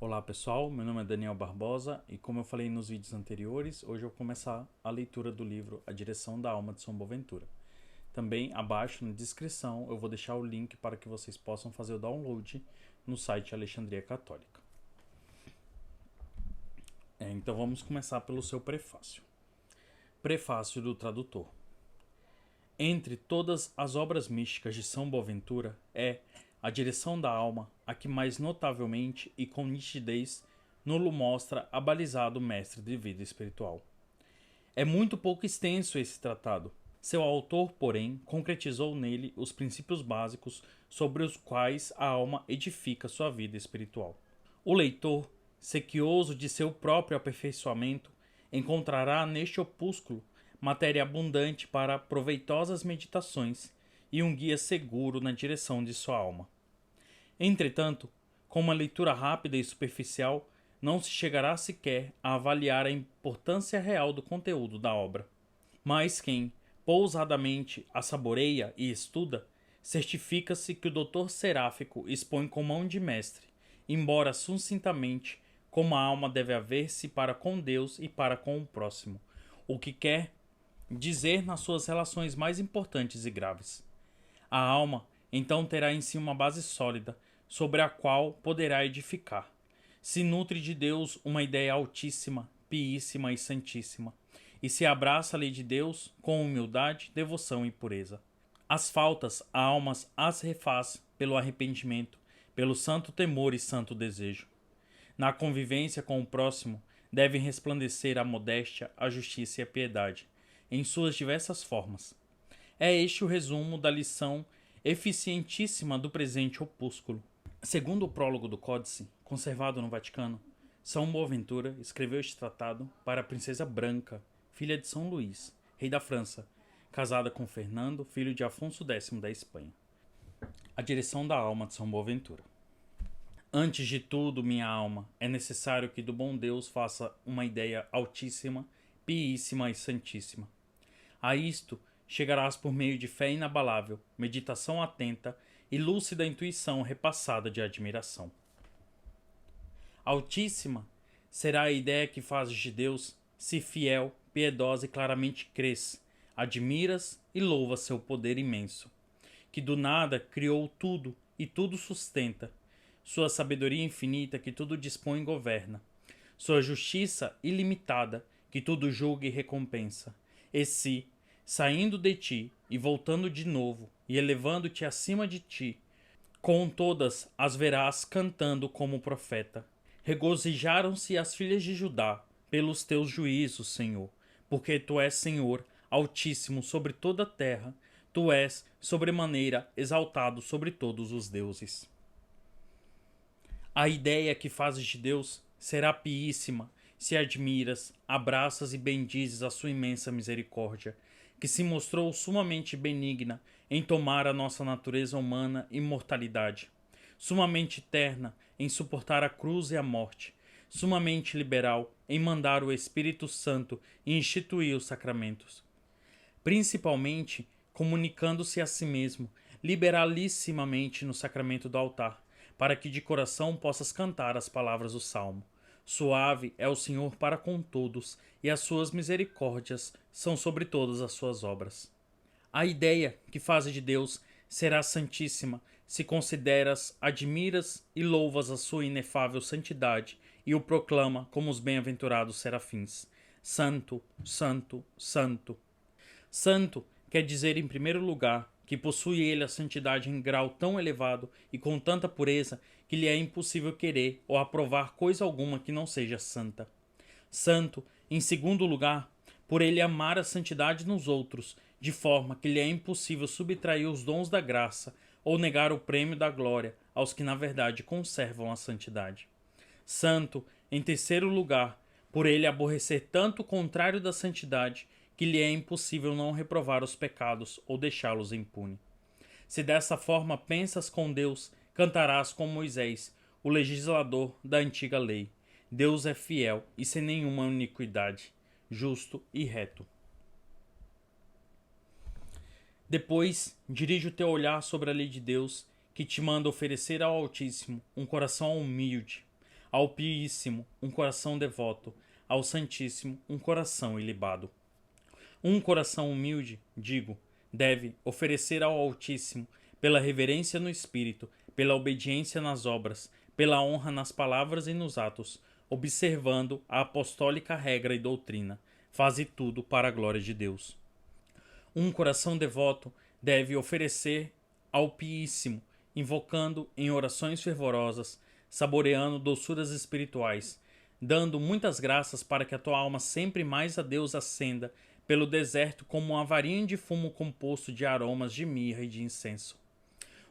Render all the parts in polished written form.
Olá pessoal, meu nome é Daniel Barbosa e como eu falei nos vídeos anteriores, hoje eu vou começar a leitura do livro A Direção da Alma de São Boaventura. Também abaixo na descrição eu vou deixar o link para que vocês possam fazer o download no site Alexandria Católica. Então vamos começar pelo seu prefácio. Prefácio do tradutor. Entre todas as obras místicas de São Boaventura é A Direção da Alma a que mais notavelmente e com nitidez nulo mostra abalizado mestre de vida espiritual. É muito pouco extenso esse tratado. Seu autor, porém, concretizou nele os princípios básicos sobre os quais a alma edifica sua vida espiritual. O leitor, sequioso de seu próprio aperfeiçoamento, encontrará neste opúsculo matéria abundante para proveitosas meditações e um guia seguro na direção de sua alma. Entretanto, com uma leitura rápida e superficial, não se chegará sequer a avaliar a importância real do conteúdo da obra. Mas quem, pousadamente, a saboreia e estuda, certifica-se que o doutor seráfico expõe com mão de mestre, embora sucintamente, como a alma deve haver-se para com Deus e para com o próximo, o que quer dizer nas suas relações mais importantes e graves. A alma, então, terá em si uma base sólida, sobre a qual poderá edificar. Se nutre de Deus uma ideia altíssima, piíssima e santíssima, e se abraça a lei de Deus com humildade, devoção e pureza. As faltas a alma as refaz pelo arrependimento, pelo santo temor e santo desejo. Na convivência com o próximo, devem resplandecer a modéstia, a justiça e a piedade, em suas diversas formas. É este o resumo da lição eficientíssima do presente opúsculo. Segundo o prólogo do Códice, conservado no Vaticano, São Boaventura escreveu este tratado para a princesa Branca, filha de São Luís, rei da França, casada com Fernando, filho de Afonso X da Espanha. A direção da alma de São Boaventura. Antes de tudo, minha alma, é necessário que do bom Deus faça uma ideia altíssima, piíssima e santíssima. A isto chegarás por meio de fé inabalável, meditação atenta e lúcida intuição repassada de admiração. Altíssima será a ideia que fazes de Deus, se fiel, piedosa e claramente crês, admiras e louvas seu poder imenso, que do nada criou tudo e tudo sustenta, sua sabedoria infinita que tudo dispõe e governa, sua justiça ilimitada que tudo julga e recompensa, e se, saindo de ti e voltando de novo e elevando-te acima de ti, com todas as verás cantando como profeta. Regozijaram-se as filhas de Judá pelos teus juízos, Senhor, porque tu és Senhor, altíssimo sobre toda a terra, tu és sobremaneira exaltado sobre todos os deuses. A ideia que fazes de Deus será piíssima se admiras, abraças e bendizes a sua imensa misericórdia, que se mostrou sumamente benigna em tomar a nossa natureza humana e mortalidade, sumamente terna em suportar a cruz e a morte, sumamente liberal em mandar o Espírito Santo e instituir os sacramentos, principalmente comunicando-se a si mesmo liberalissimamente no sacramento do altar, para que de coração possas cantar as palavras do Salmo. Suave é o Senhor para com todos, e as suas misericórdias são sobre todas as suas obras. A ideia que fazes de Deus será santíssima, se consideras, admiras e louvas a sua inefável santidade e o proclama como os bem-aventurados serafins. Santo, santo, santo. Santo quer dizer, em primeiro lugar, que possui ele a santidade em grau tão elevado e com tanta pureza que lhe é impossível querer ou aprovar coisa alguma que não seja santa. Santo, em segundo lugar, por ele amar a santidade nos outros, de forma que lhe é impossível subtrair os dons da graça ou negar o prêmio da glória aos que na verdade conservam a santidade. Santo, em terceiro lugar, por ele aborrecer tanto o contrário da santidade que lhe é impossível não reprovar os pecados ou deixá-los impune. Se dessa forma pensas com Deus, cantarás com Moisés, o legislador da antiga lei. Deus é fiel e sem nenhuma iniquidade, justo e reto. Depois, dirige o teu olhar sobre a lei de Deus, que te manda oferecer ao Altíssimo um coração humilde, ao Pieíssimo um coração devoto, ao Santíssimo um coração ilibado. Um coração humilde, digo, deve oferecer ao Altíssimo, pela reverência no espírito, pela obediência nas obras, pela honra nas palavras e nos atos, observando a apostólica regra e doutrina. Faze tudo para a glória de Deus. Um coração devoto deve oferecer ao Pieíssimo, invocando em orações fervorosas, saboreando doçuras espirituais, dando muitas graças para que a tua alma sempre mais a Deus ascenda pelo deserto como uma varinha de fumo composto de aromas de mirra e de incenso.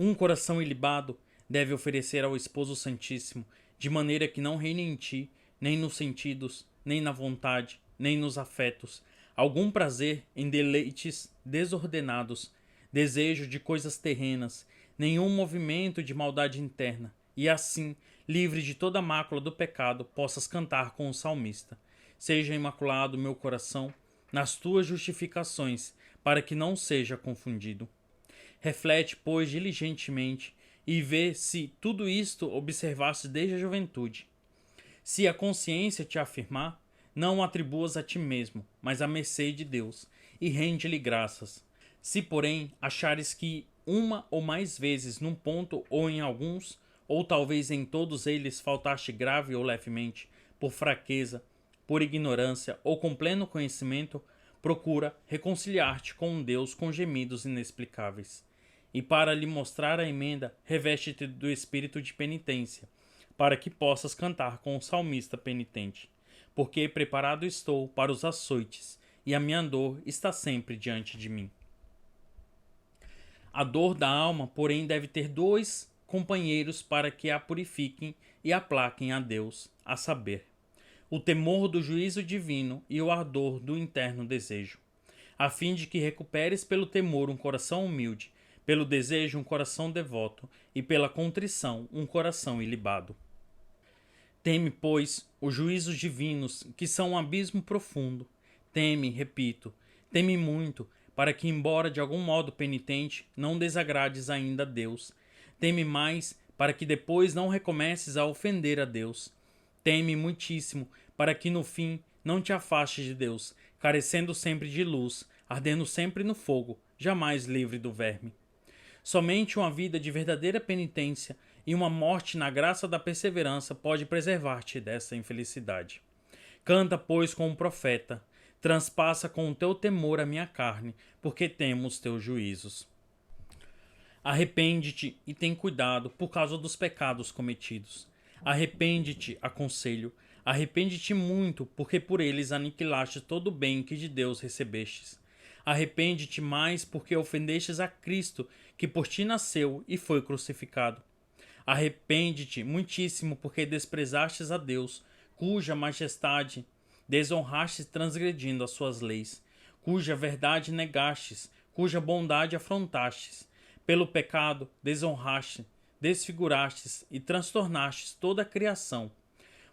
Um coração ilibado deve oferecer ao Esposo Santíssimo, de maneira que não reine em ti, nem nos sentidos, nem na vontade, nem nos afetos, algum prazer em deleites desordenados, desejo de coisas terrenas, nenhum movimento de maldade interna, e assim, livre de toda mácula do pecado, possas cantar com o salmista. Seja imaculado meu coração nas tuas justificações, para que não seja confundido. Reflete, pois, diligentemente, e vê se tudo isto observaste desde a juventude. Se a consciência te afirmar, não o atribuas a ti mesmo, mas à mercê de Deus, e rende-lhe graças. Se, porém, achares que uma ou mais vezes num ponto ou em alguns, ou talvez em todos eles faltaste grave ou levemente, por fraqueza, por ignorância ou com pleno conhecimento, procura reconciliar-te com Deus com gemidos inexplicáveis. E para lhe mostrar a emenda, reveste-te do espírito de penitência, para que possas cantar com o salmista penitente. Porque preparado estou para os açoites, e a minha dor está sempre diante de mim. A dor da alma, porém, deve ter dois companheiros para que a purifiquem e aplaquem a Deus, a saber, o temor do juízo divino e o ardor do interno desejo, a fim de que recuperes pelo temor um coração humilde, pelo desejo um coração devoto e pela contrição um coração ilibado. Teme, pois, os juízos divinos, que são um abismo profundo. Teme, repito, teme muito, para que, embora de algum modo penitente, não desagrades ainda a Deus. Teme mais, para que depois não recomeces a ofender a Deus. Teme muitíssimo, para que no fim não te afastes de Deus, carecendo sempre de luz, ardendo sempre no fogo, jamais livre do verme. Somente uma vida de verdadeira penitência e uma morte na graça da perseverança pode preservar-te dessa infelicidade. Canta, pois, com o profeta, transpassa com o teu temor a minha carne, porque temo os teus juízos. Arrepende-te e tem cuidado por causa dos pecados cometidos. Arrepende-te, aconselho, arrepende-te muito, porque por eles aniquilaste todo o bem que de Deus recebestes. Arrepende-te mais porque ofendestes a Cristo, que por ti nasceu e foi crucificado. Arrepende-te muitíssimo porque desprezastes a Deus, cuja majestade desonrastes transgredindo as suas leis, cuja verdade negastes, cuja bondade afrontastes. Pelo pecado desonraste, desfigurastes e transtornastes toda a criação,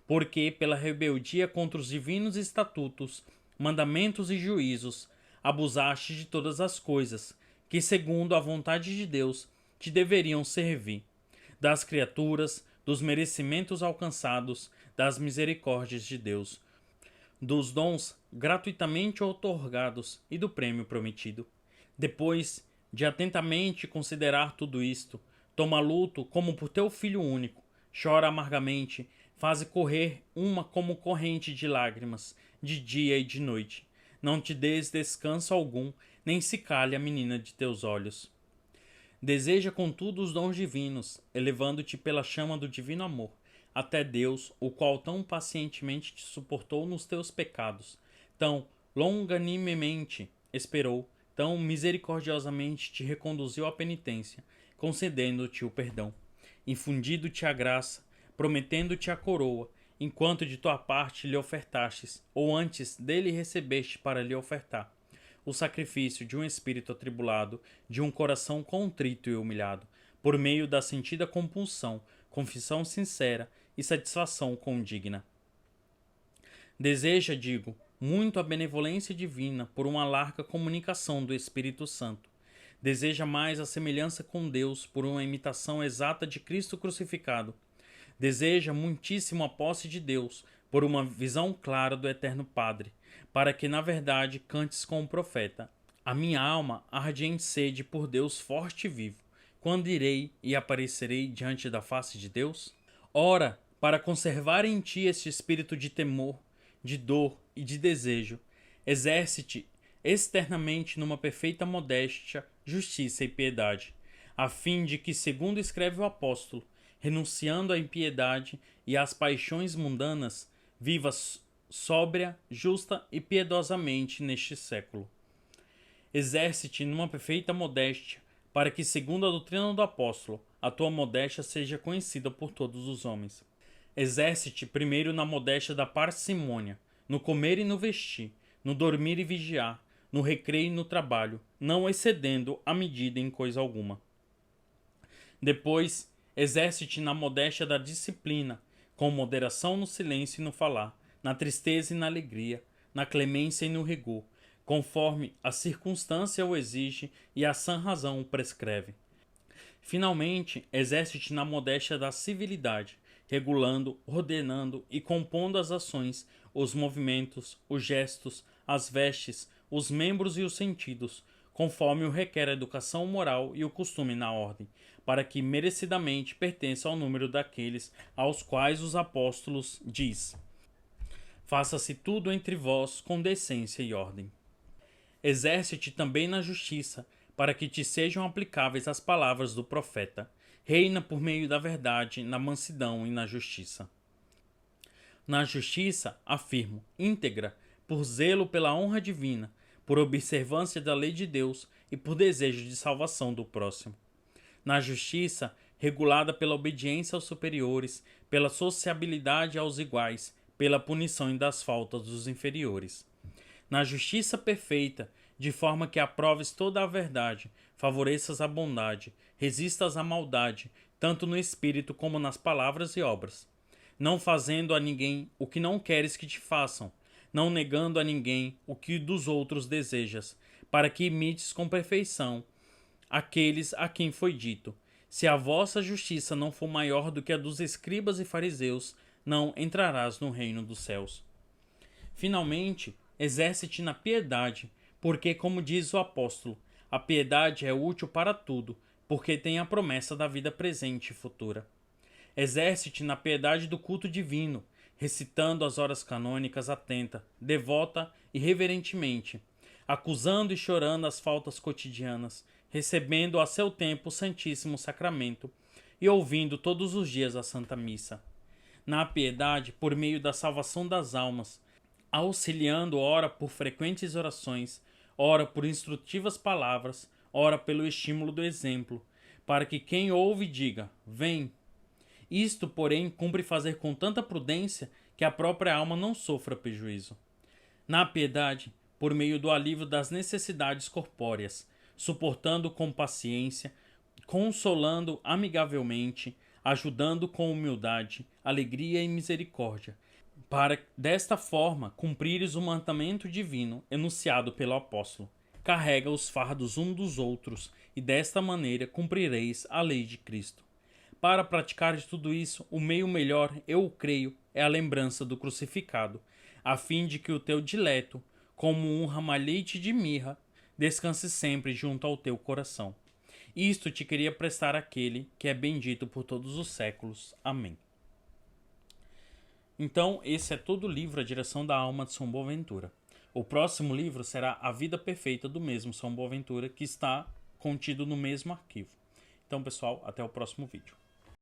porque pela rebeldia contra os divinos estatutos, mandamentos e juízos, abusaste de todas as coisas, que segundo a vontade de Deus te deveriam servir, das criaturas, dos merecimentos alcançados, das misericórdias de Deus, dos dons gratuitamente outorgados e do prêmio prometido. Depois de atentamente considerar tudo isto, toma luto como por teu filho único, chora amargamente, faze correr uma como corrente de lágrimas, de dia e de noite. Não te des descanso algum, nem se calhe a menina de teus olhos. Deseja contudo os dons divinos, elevando-te pela chama do divino amor, até Deus, o qual tão pacientemente te suportou nos teus pecados, tão longanimemente esperou, tão misericordiosamente te reconduziu à penitência, concedendo-te o perdão, infundindo-te a graça, prometendo-te a coroa, enquanto de tua parte lhe ofertastes, ou antes dele recebeste para lhe ofertar, o sacrifício de um espírito atribulado, de um coração contrito e humilhado, por meio da sentida compulsão, confissão sincera e satisfação condigna. Deseja, digo, muito a benevolência divina por uma larga comunicação do Espírito Santo. Deseja mais a semelhança com Deus por uma imitação exata de Cristo crucificado. deseja muitíssimo a posse de Deus por uma visão clara do Eterno Padre, para que na verdade cantes com o profeta: a minha alma arde em sede por Deus forte e vivo. Quando irei e aparecerei diante da face de Deus? Ora, para conservar em ti este espírito de temor, de dor e de desejo, exerce-te externamente numa perfeita modéstia, justiça e piedade, a fim de que, segundo escreve o apóstolo, renunciando à impiedade e às paixões mundanas, vivas sóbria, justa e piedosamente neste século. Exerce-te numa perfeita modéstia, para que, segundo a doutrina do apóstolo, a tua modéstia seja conhecida por todos os homens. Exerce-te primeiro na modéstia da parcimônia, no comer e no vestir, no dormir e vigiar, no recreio e no trabalho, não excedendo a medida em coisa alguma. Depois, exerce-te na modéstia da disciplina, com moderação no silêncio e no falar, na tristeza e na alegria, na clemência e no rigor, conforme a circunstância o exige e a sã razão o prescreve. Finalmente, exerce-te na modéstia da civilidade, regulando, ordenando e compondo as ações, os movimentos, os gestos, as vestes, os membros e os sentidos, conforme o requer a educação moral e o costume na ordem, para que merecidamente pertença ao número daqueles aos quais os apóstolos diz: faça-se tudo entre vós com decência e ordem. Exerce-te também na justiça, para que te sejam aplicáveis as palavras do profeta. Reina por meio da verdade, na mansidão e na justiça. Na justiça, afirmo, íntegra, por zelo pela honra divina, por observância da lei de Deus e por desejo de salvação do próximo. Na justiça, regulada pela obediência aos superiores, pela sociabilidade aos iguais, pela punição das faltas dos inferiores. Na justiça perfeita, de forma que aproves toda a verdade, favoreças a bondade, resistas à maldade, tanto no espírito como nas palavras e obras. Não fazendo a ninguém o que não queres que te façam, não negando a ninguém o que dos outros desejas, para que imites com perfeição aqueles a quem foi dito: se a vossa justiça não for maior do que a dos escribas e fariseus, não entrarás no reino dos céus. Finalmente, exerce-te na piedade, porque, como diz o apóstolo, a piedade é útil para tudo, porque tem a promessa da vida presente e futura. Exerce-te na piedade do culto divino, recitando as horas canônicas atenta, devota e reverentemente, acusando e chorando as faltas cotidianas, recebendo a seu tempo o Santíssimo Sacramento e ouvindo todos os dias a Santa Missa. Na piedade, por meio da salvação das almas, auxiliando ora por frequentes orações, ora por instrutivas palavras, ora pelo estímulo do exemplo, para que quem ouve diga: vem. Isto, porém, cumpre fazer com tanta prudência que a própria alma não sofra prejuízo. Na piedade, por meio do alívio das necessidades corpóreas, suportando com paciência, consolando amigavelmente, ajudando com humildade, alegria e misericórdia, para desta forma cumprires o mandamento divino enunciado pelo apóstolo. Carrega os fardos um dos outros, e desta maneira cumprireis a lei de Cristo. Para praticar de tudo isso, o meio melhor, eu creio, é a lembrança do crucificado, a fim de que o teu dileto, como um ramalhete de mirra, descanse sempre junto ao teu coração. Isto te queria prestar aquele que é bendito por todos os séculos. Amém. Então, esse é todo o livro A Direção da Alma de São Boaventura. O próximo livro será A Vida Perfeita do mesmo São Boaventura, que está contido no mesmo arquivo. Então, pessoal, até o próximo vídeo.